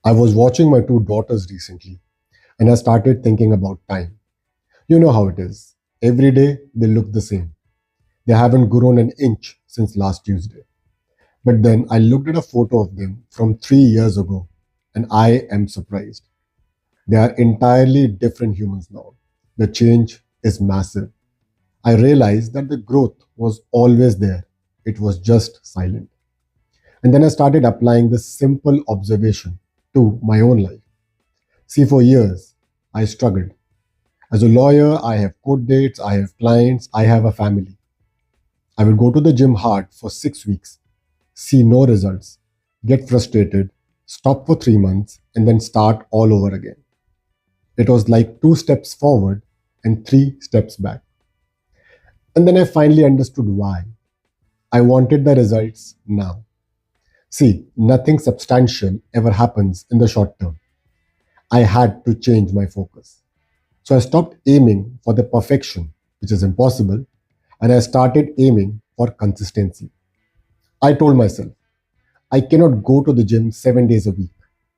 I was watching my two daughters recently and I started thinking about time. You know how it is. Every day they look the same. They haven't grown an inch since last Tuesday. But then I looked at a photo of them from 3 years ago and I am surprised. They are entirely different humans now. The change is massive. I realized that the growth was always there, it was just silent. And then I started applying this simple observation to my own life. See, for years, I struggled. As a lawyer, I have court dates, I have clients, I have a family. I will go to the gym hard for 6 weeks, see no results, get frustrated, stop for 3 months, and then start all over again. It was like 2 steps forward and 3 steps back. And then I finally understood why. I wanted the results now. See, nothing substantial ever happens in the short term. I had to change my focus. So I stopped aiming for the perfection, which is impossible, and I started aiming for consistency. I told myself, I cannot go to the gym 7 days a week.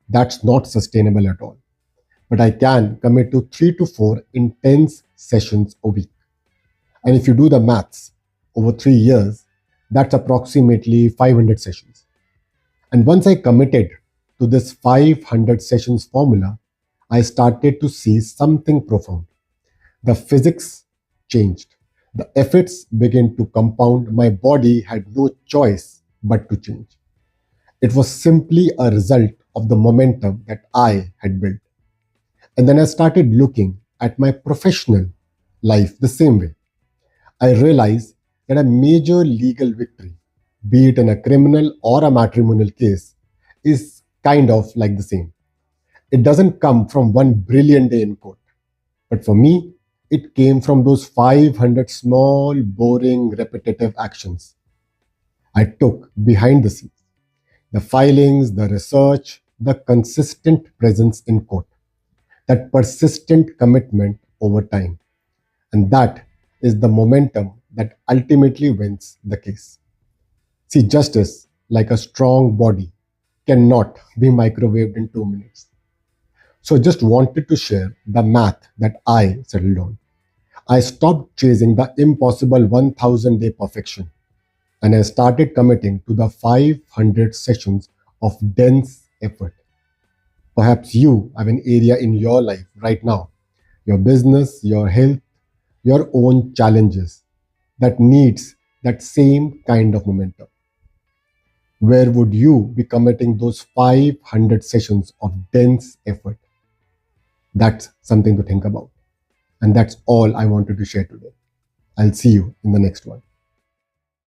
That's not sustainable at all. But I can commit to 3 to 4 intense sessions a week. And if you do the maths over 3 years, that's approximately 500 sessions. And once I committed to this 500 sessions formula, I started to see something profound. The physics changed. The efforts began to compound. My body had no choice but to change. It was simply a result of the momentum that I had built. And then I started looking at my professional life the same way. I realized that a major legal victory, be it in a criminal or a matrimonial case, is kind of like the same. It doesn't come from one brilliant day in court. But for me, it came from those 500 small, boring, repetitive actions I took behind the scenes. The filings, the research, the consistent presence in court, that persistent commitment over time. And that is the momentum that ultimately wins the case. See, justice, like a strong body, cannot be microwaved in 2 minutes. So I just wanted to share the math that I settled on. I stopped chasing the impossible 1000-day perfection and I started committing to the 500 sessions of dense effort. Perhaps you have an area in your life right now, your business, your health, your own challenges that needs that same kind of momentum. Where would you be committing those 500 sessions of dense effort? That's something to think about. And that's all I wanted to share today. I'll see you in the next one.